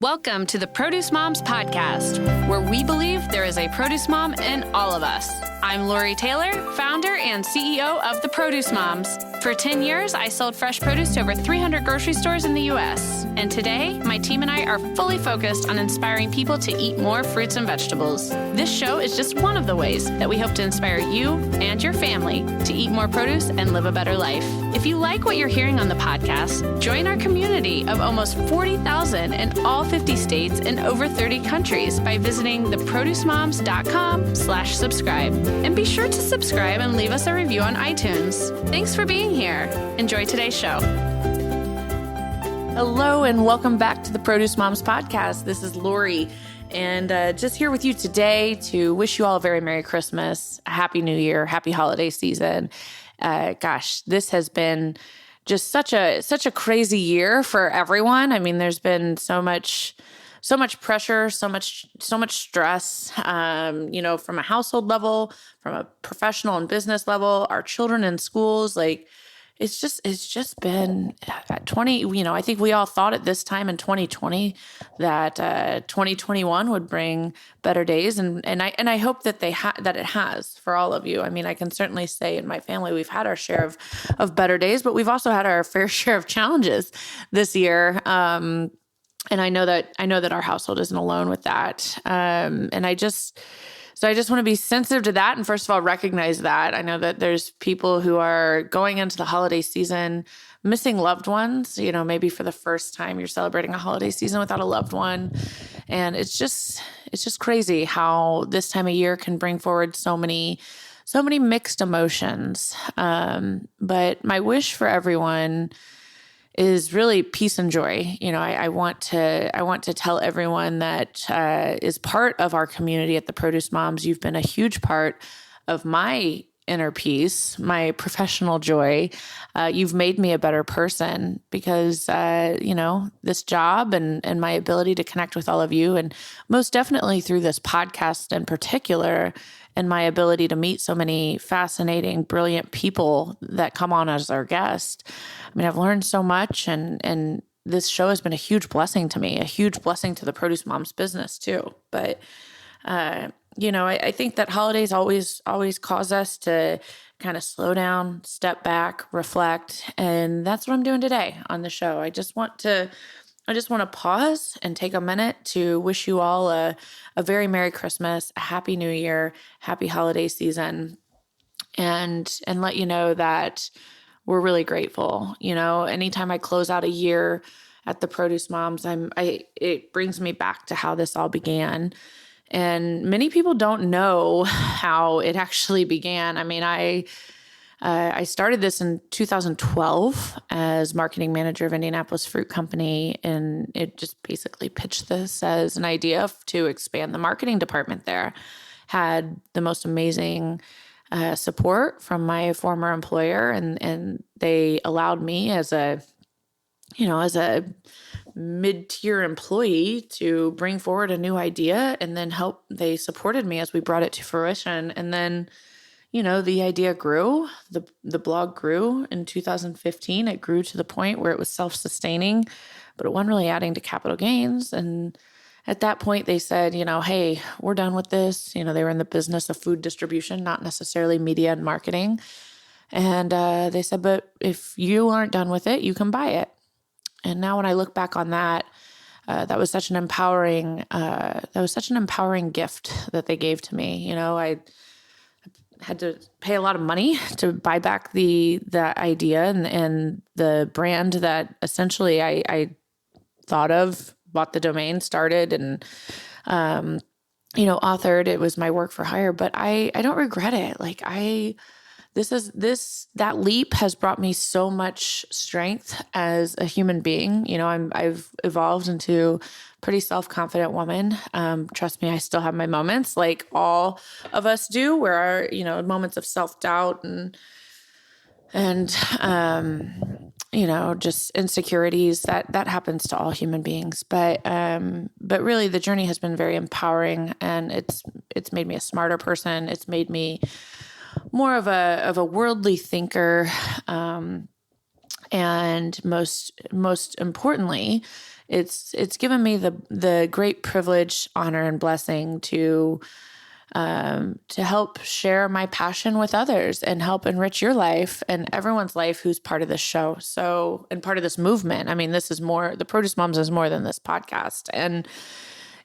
Welcome to the Produce Moms Podcast, where we believe there is a produce mom in all of us. I'm Lori Taylor, founder and CEO of the Produce Moms. For 10 years, I sold fresh produce to over 300 grocery stores in the U.S. And today, my team and I are fully focused on inspiring people to eat more fruits and vegetables. This show is just one of the ways that we hope to inspire you and your family to eat more produce and live a better life. If you like what you're hearing on the podcast, join our community of almost 40,000 in all 50 states and over 30 countries by visiting theproducemoms.com/subscribe. And be sure to subscribe and leave us a review on iTunes. Thanks for being here. Enjoy today's show. Hello and welcome back to the Produce Moms Podcast. This is Lori and just here with you today to wish you all a very Merry Christmas, a Happy New Year, Happy Holiday Season. This has been just such a crazy year for everyone. I mean, there's been so much pressure, so much stress, from a household level, from a professional and business level, our children in schools, it's just been 20, I think we all thought at this time in 2020 that 2021 would bring better days. And I hope that that it has for all of you. I mean, I can certainly say in my family, we've had our share of better days, but we've also had our fair share of challenges this year. And I know that our household isn't alone with that. So I just want to be sensitive to that. And first of all, recognize that. I know that there's people who are going into the holiday season missing loved ones, maybe for the first time you're celebrating a holiday season without a loved one. And it's just crazy how this time of year can bring forward so many mixed emotions. But my wish for everyone is really peace and joy. I want to tell everyone that is part of our community at the Produce Moms, you've been a huge part of my inner peace, my professional joy. You've made me a better person because, this job and my ability to connect with all of you, and most definitely through this podcast in particular, and my ability to meet so many fascinating, brilliant people that come on as our guest. I mean, I've learned so much, and this show has been a huge blessing to me, a huge blessing to the Produce Moms business too. But, I think that holidays always cause us to kind of slow down, step back, reflect. And that's what I'm doing today on the show. I just want to pause and take a minute to wish you all a very Merry Christmas, a Happy New Year, Happy Holiday Season, and let you know that we're really grateful. Anytime I close out a year at the Produce Moms, it brings me back to how this all began. And many people don't know how it actually began. I mean, I started this in 2012 as marketing manager of Indianapolis Fruit Company, and it just basically pitched this as an idea to expand the marketing department there. Had the most amazing support from my former employer, and they allowed me as a mid-tier employee to bring forward a new idea, and then they supported me as we brought it to fruition. And then, the idea grew, the blog grew in 2015. It grew to the point where it was self-sustaining, but it wasn't really adding to capital gains. And at that point they said, hey, we're done with this. They were in the business of food distribution, not necessarily media and marketing. And they said, but if you aren't done with it, you can buy it. And now when I look back on that, that was such an empowering gift that they gave to me. I had to pay a lot of money to buy back the idea and the brand that essentially I thought of, bought the domain, started, and authored. It was my work for hire, but I don't regret it. That leap has brought me so much strength as a human being. I've evolved into a pretty self-confident woman. Trust me, I still have my moments like all of us do, where our, moments of self-doubt and just insecurities that happens to all human beings. But really the journey has been very empowering, and it's made me a smarter person. It's made me more of a worldly thinker, and most importantly, it's given me the great privilege, honor, and blessing to help share my passion with others and help enrich your life and everyone's life who's part of this show. So, and part of this movement. I mean, this is more, the Produce Moms is more than this podcast. And,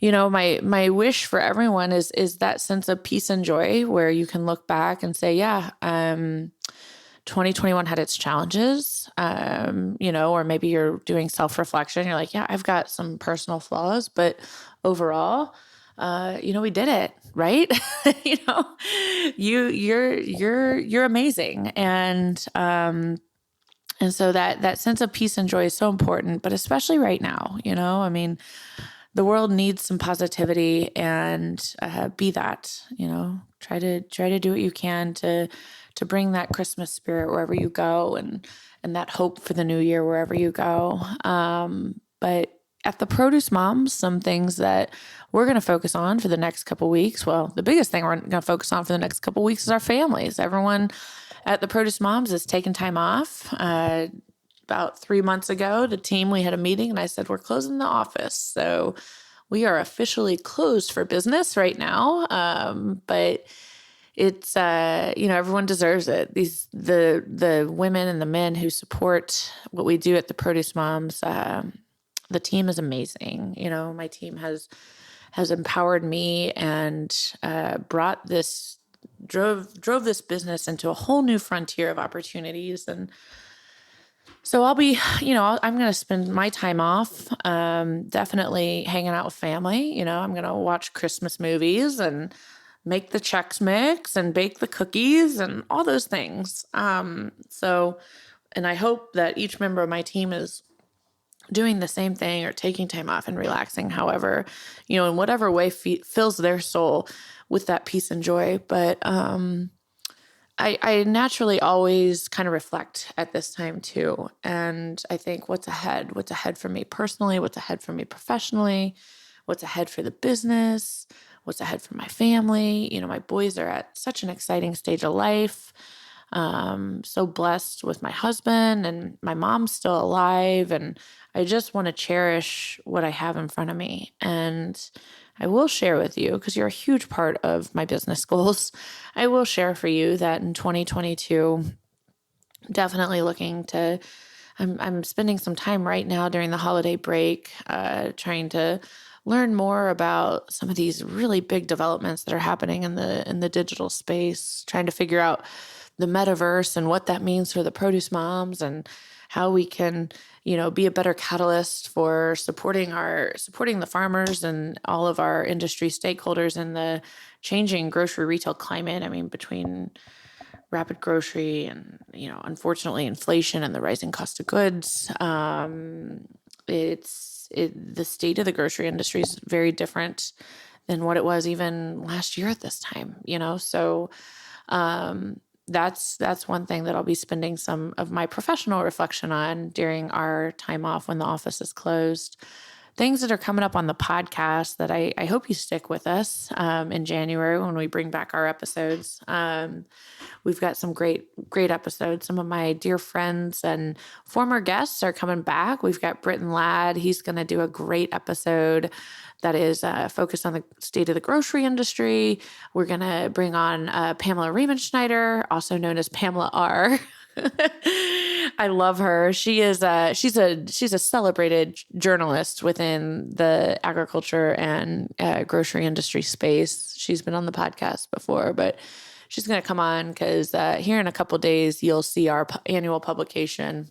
my wish for everyone is that sense of peace and joy where you can look back and say, yeah, 2021 had its challenges, or maybe you're doing self-reflection. You're like, yeah, I've got some personal flaws, but overall, we did it, right? You're amazing. And so that sense of peace and joy is so important, but especially right now, I mean, the world needs some positivity, and be that, try to do what you can to bring that Christmas spirit wherever you go, and that hope for the new year wherever you go. But at the Produce Moms, some things that we're going to focus on for the next couple weeks. Well, the biggest thing we're going to focus on for the next couple weeks is our families. Everyone at the Produce Moms is taking time off. About 3 months ago, the team, we had a meeting and I said, we're closing the office. So we are officially closed for business right now. But it's, everyone deserves it. The women and the men who support what we do at the Produce Moms, the team is amazing. My team has empowered me and drove this business into a whole new frontier of opportunities. And so I'll be, I'm going to spend my time off, definitely hanging out with family. I'm going to watch Christmas movies and make the Chex Mix and bake the cookies and all those things. And I hope that each member of my team is doing the same thing or taking time off and relaxing, however, in whatever way fills their soul with that peace and joy. But I naturally always kind of reflect at this time too. And I think what's ahead for me personally, what's ahead for me professionally, what's ahead for the business, what's ahead for my family. My boys are at such an exciting stage of life. So blessed with my husband, and my mom's still alive, and I just want to cherish what I have in front of me. And I will share with you, because you're a huge part of my business goals, I will share for you that in 2022, definitely I'm spending some time right now during the holiday break, trying to learn more about some of these really big developments that are happening in the digital space, trying to figure out the metaverse and what that means for the Produce Moms and how we can, be a better catalyst for supporting the farmers and all of our industry stakeholders in the changing grocery retail climate. I mean, between rapid grocery and, unfortunately inflation and the rising cost of goods, the state of the grocery industry is very different than what it was even last year at this time, so, that's one thing that I'll be spending some of my professional reflection on during our time off when the office is closed. Things that are coming up on the podcast that I hope you stick with us in January when we bring back our episodes. We've got some great episodes. Some of my dear friends and former guests are coming back. We've got Britton Ladd. He's going to do a great episode that is focused on the state of the grocery industry. We're going to bring on Pamela Riemann Schneider, also known as Pamela R. I love her. She's a celebrated journalist within the agriculture and grocery industry space. She's been on the podcast before, but she's going to come on because here in a couple days, you'll see our annual publication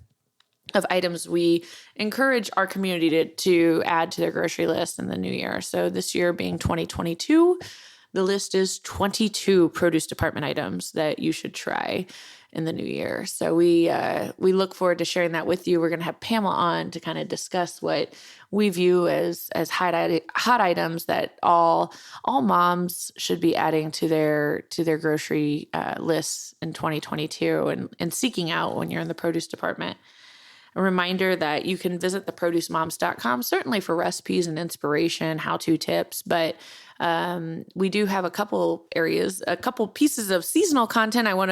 of items we encourage our community to add to their grocery list in the new year. So this year being 2022, the list is 22 produce department items that you should try in the new year. So we look forward to sharing that with you. We're going to have Pamela on to kind of discuss what we view as hot items that all moms should be adding to their grocery lists in 2022 and seeking out when you're in the produce department. a reminder that you can visit theproducemoms.com, certainly for recipes and inspiration, how-to tips, but we do have a couple pieces of seasonal content I want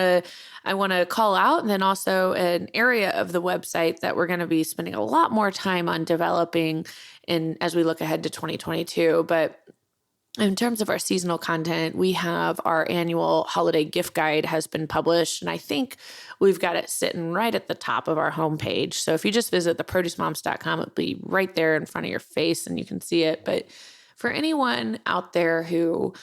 to call out, and then also an area of the website that we're going to be spending a lot more time on developing as we look ahead to 2022. But in terms of our seasonal content, we have our annual holiday gift guide has been published, and I think we've got it sitting right at the top of our homepage. So if you just visit theproducemoms.com, it'll be right there in front of your face and you can see it. But for anyone out there who,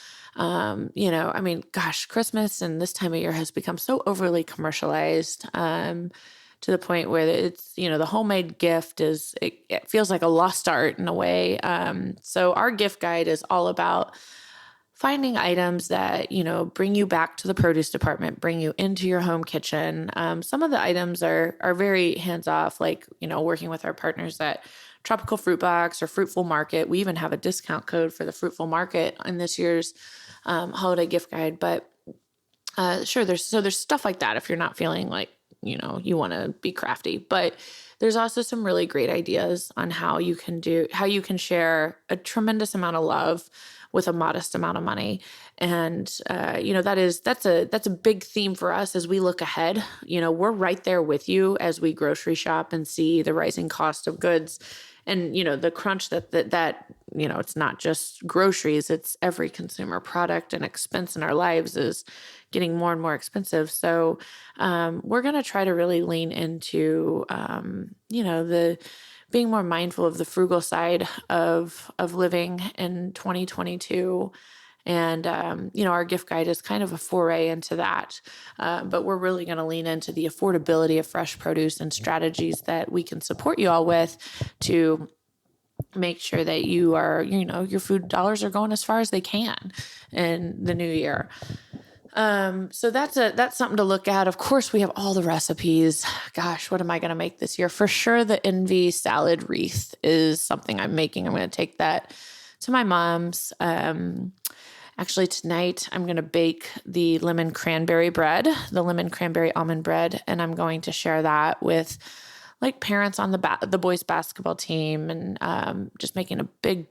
Christmas and this time of year has become so overly commercialized, to the point where it's, the homemade gift it feels like a lost art in a way. So our gift guide is all about finding items that, bring you back to the produce department, bring you into your home kitchen. Some of the items are very hands-off, like, working with our partners at Tropical Fruit Box or Fruitful Market. We even have a discount code for the Fruitful Market in this year's holiday gift guide. But sure, there's stuff like that if you're not feeling like, you want to be crafty. But there's also some really great ideas on how you can share a tremendous amount of love with a modest amount of money. And, that's a big theme for us as we look ahead. We're right there with you as we grocery shop and see the rising cost of goods and, the crunch that it's not just groceries, it's every consumer product and expense in our lives is getting more and more expensive. So, we're going to try to really lean into, the being more mindful of the frugal side of living in 2022. And, our gift guide is kind of a foray into that. But we're really going to lean into the affordability of fresh produce and strategies that we can support you all with to make sure that you are, your food dollars are going as far as they can in the new year. So that's something to look at. Of course, we have all the recipes. Gosh, what am I going to make this year? For sure, the envy salad wreath is something I'm making. I'm going to take that to my mom's. Actually, tonight I'm going to bake the lemon cranberry almond bread, and I'm going to share that with like parents on the boys basketball team, and just making a big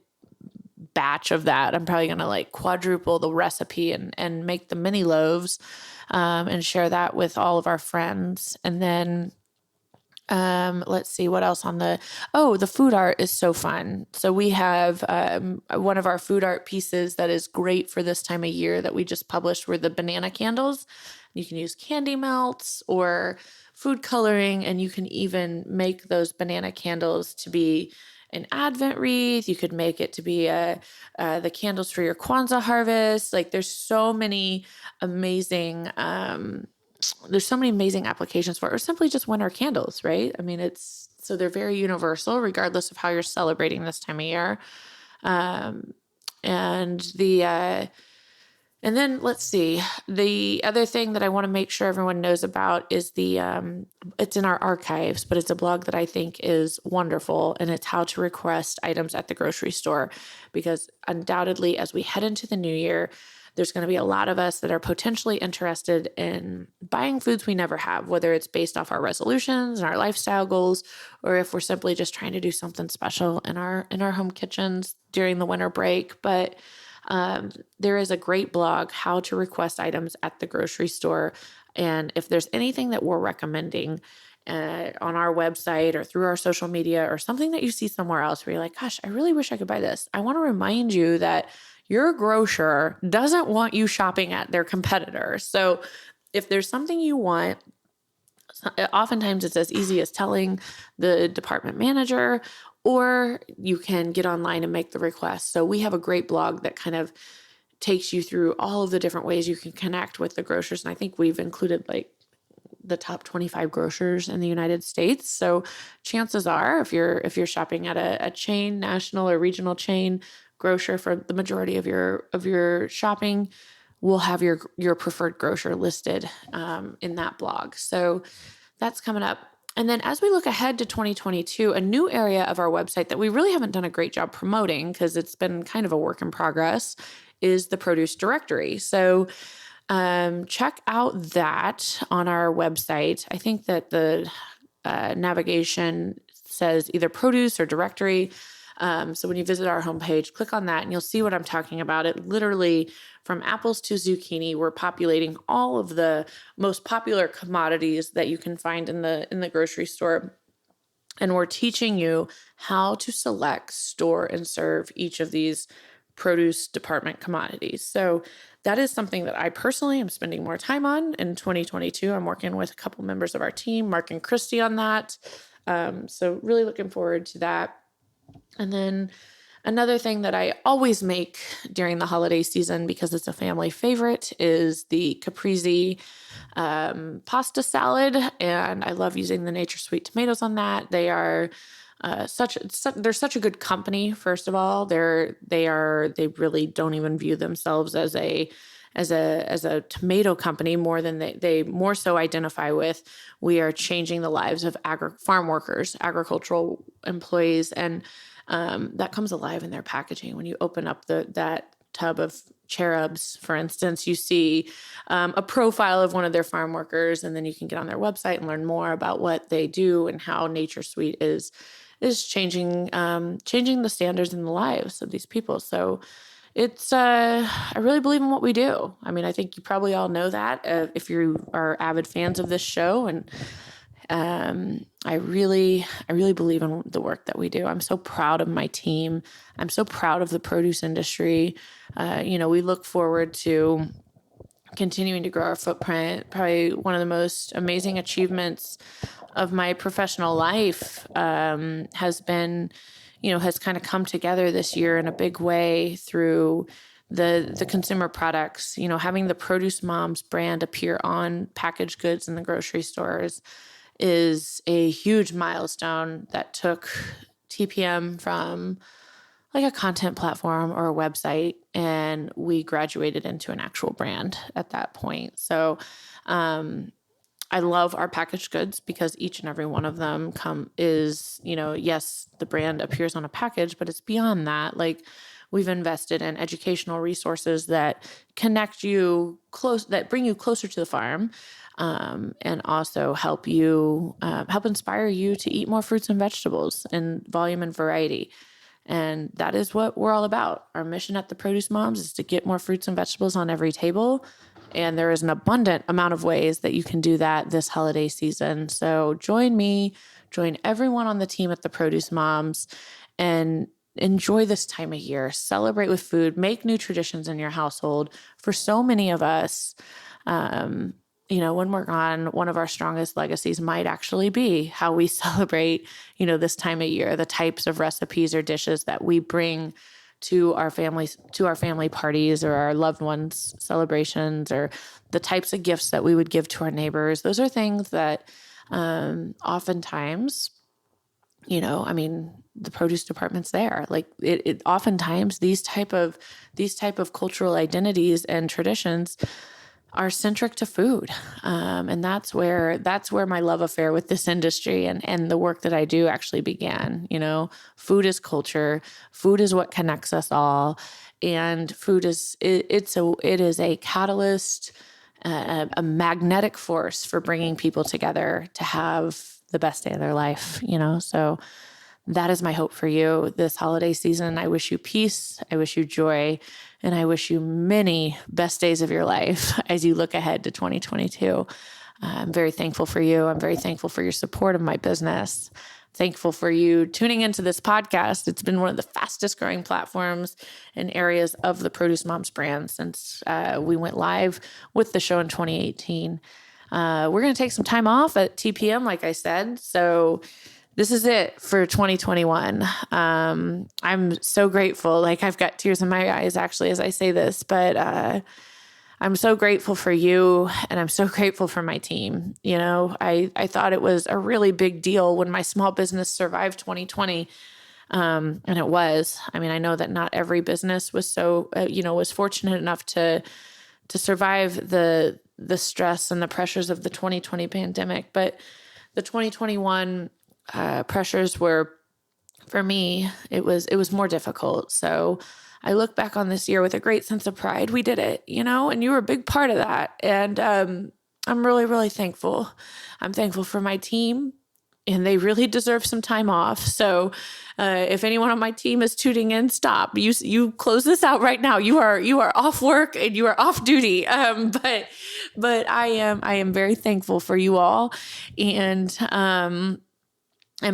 batch of that. I'm probably going to like quadruple the recipe and make the mini loaves, and share that with all of our friends. And then, let's see what else the food art is so fun. So we have, one of our food art pieces that is great for this time of year that we just published were the banana candles. You can use candy melts or food coloring, and you can even make those banana candles to be an Advent wreath. You could make it to be the candles for your Kwanzaa harvest. Like there's so many amazing applications for it, or simply just winter candles, right? I mean, so they're very universal regardless of how you're celebrating this time of year. And then let's see, the other thing that I want to make sure everyone knows about is it's in our archives, but it's a blog that I think is wonderful, and it's how to request items at the grocery store, because undoubtedly as we head into the new year, there's going to be a lot of us that are potentially interested in buying foods we never have, whether it's based off our resolutions and our lifestyle goals, or if we're simply just trying to do something special in our home kitchens during the winter break. But there is a great blog, How to Request Items at the Grocery Store. And if there's anything that we're recommending on our website or through our social media, or something that you see somewhere else where you're like, gosh, I really wish I could buy this, I want to remind you that your grocer doesn't want you shopping at their competitor. So if there's something you want, oftentimes it's as easy as telling the department manager, or you can get online and make the request. So we have a great blog that kind of takes you through all of the different ways you can connect with the grocers. And I think we've included like the top 25 grocers in the United States. So chances are, if you're shopping at a chain, national or regional chain grocer for the majority of your shopping, we'll have your preferred grocer listed in that blog. So that's coming up. And then as we look ahead to 2022, a new area of our website that we really haven't done a great job promoting, because it's been kind of a work in progress, is the produce directory. So check out that on our website. I think that the navigation says either produce or directory. So when you visit our homepage, click on that and you'll see what I'm talking about. It literally, from apples to zucchini, we're populating all of the most popular commodities that you can find in the grocery store. And we're teaching you how to select, store, and serve each of these produce department commodities. So that is something that I personally am spending more time on in 2022. I'm working with a couple members of our team, Mark and Christy, on that. So really looking forward to that. And then another thing that I always make during the holiday season, because it's a family favorite, is the Caprese pasta salad. And I love using the Nature Sweet tomatoes on that. They are they're such a good company. First of all, they really don't even view themselves as a tomato company more than they more so identify with. We are changing the lives of farm workers, agricultural employees, and that comes alive in their packaging. When you open up that tub of cherubs, for instance, you see a profile of one of their farm workers, and then you can get on their website and learn more about what they do and how Nature Sweet is changing the standards in the lives of these people. So it's I really believe in what we do. I mean, I think you probably all know that if you are avid fans of this show, and I really believe in the work that we do. I'm so proud of my team. I'm so proud of the produce industry. We look forward to continuing to grow our footprint. Probably one of the most amazing achievements of my professional life has been, has kind of come together this year in a big way through the consumer products. Having the Produce Moms brand appear on packaged goods in the grocery stores is a huge milestone that took TPM from like a content platform or a website, and we graduated into an actual brand at that point. So I love our packaged goods because each and every one of them yes, the brand appears on a package, but it's beyond that. Like, we've invested in educational resources that connect you that bring you closer to the farm, and also help inspire you to eat more fruits and vegetables in volume and variety. And that is what we're all about. Our mission at the Produce Moms is to get more fruits and vegetables on every table. And there is an abundant amount of ways that you can do that this holiday season. So join me, join everyone on the team at the Produce Moms, and enjoy this time of year. Celebrate with food, make new traditions in your household. For so many of us, when we're gone, one of our strongest legacies might actually be how we celebrate, this time of year, the types of recipes or dishes that we bring to our families, to our family parties or our loved ones' celebrations, or the types of gifts that we would give to our neighbors. Those are things that oftentimes, the produce department's there. Like it oftentimes these type of cultural identities and traditions are centric to food. And that's where my love affair with this industry and the work that I do actually began. Food is culture. Food is what connects us all. And food is a catalyst, a magnetic force for bringing people together to have the best day of their life, So that is my hope for you this holiday season. I wish you peace. I wish you joy. And I wish you many best days of your life as you look ahead to 2022. I'm very thankful for you. I'm very thankful for your support of my business. Thankful for you tuning into this podcast. It's been one of the fastest growing platforms in areas of the Produce Moms brand since we went live with the show in 2018. We're going to take some time off at TPM, like I said. So this is it for 2021. I'm so grateful. Like, I've got tears in my eyes actually as I say this, but I'm so grateful for you, and I'm so grateful for my team. I thought it was a really big deal when my small business survived 2020. And it was. I know that not every business was was fortunate enough to survive the stress and the pressures of the 2020 pandemic, but the 2021 pressures were, for me, it was more difficult. So I look back on this year with a great sense of pride. We did it, and you were a big part of that. And I'm really, really thankful. I'm thankful for my team. and they really deserve some time off. So if anyone on my team is tuning in, stop. You close this out right now. You are off work and you are off duty. But I am very thankful for you all, and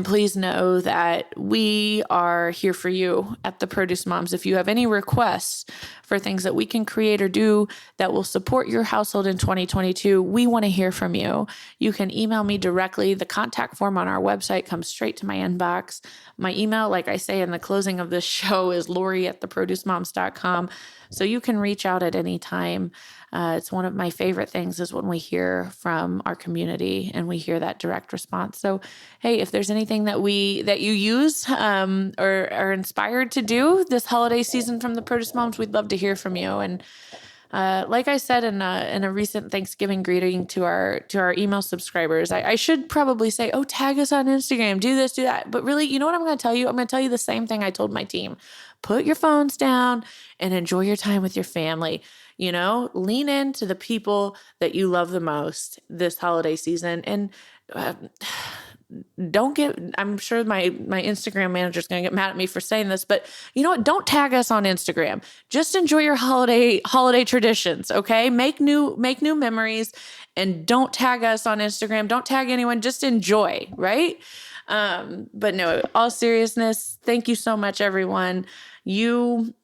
please know that we are here for you at the Produce Moms. If you have any requests for things that we can create or do that will support your household in 2022, we want to hear from you. You can email me directly. The contact form on our website comes straight to my inbox. My email, like I say in the closing of this show, is Lori@theproducemoms.com. So you can reach out at any time. It's one of my favorite things is when we hear from our community and we hear that direct response. So, hey, if there's anything that you use or are inspired to do this holiday season from the Produce Moms, we'd love to hear from you. And like I said in a recent Thanksgiving greeting to our email subscribers, I should probably say, oh, tag us on Instagram, do this, do that. But really, you know what I'm going to tell you? I'm going to tell you the same thing I told my team. Put your phones down and enjoy your time with your family. Lean into the people that you love the most this holiday season. And I'm sure my Instagram manager is going to get mad at me for saying this, but you know what? Don't tag us on Instagram. Just enjoy your holiday traditions. Okay. Make new memories, and don't tag us on Instagram. Don't tag anyone. Just enjoy. Right. But no, all seriousness, thank you so much, everyone. You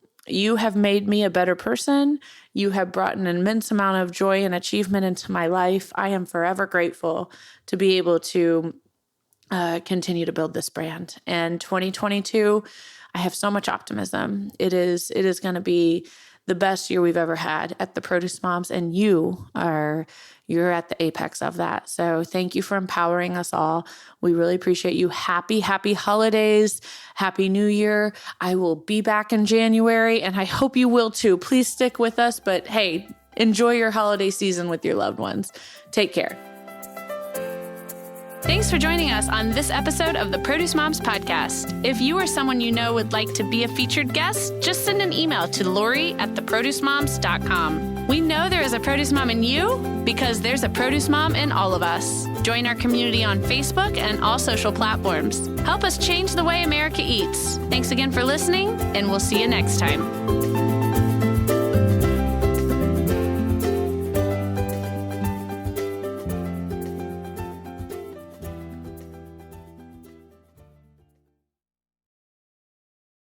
have made me a better person. You have brought an immense amount of joy and achievement into my life. I am forever grateful to be able to continue to build this brand. And 2022, I have so much optimism. It is going to be the best year we've ever had at the Produce Moms, and you're at the apex of that. So thank you for empowering us all. We really appreciate you. Happy holidays. Happy New Year. I will be back in January, and I hope you will too. Please stick with us, but hey, enjoy your holiday season with your loved ones. Take care. Thanks for joining us on this episode of the Produce Moms Podcast. If you or someone you know would like to be a featured guest, just send an email to Lori@theproducemoms.com. We know there is a produce mom in you because there's a produce mom in all of us. Join our community on Facebook and all social platforms. Help us change the way America eats. Thanks again for listening, and we'll see you next time.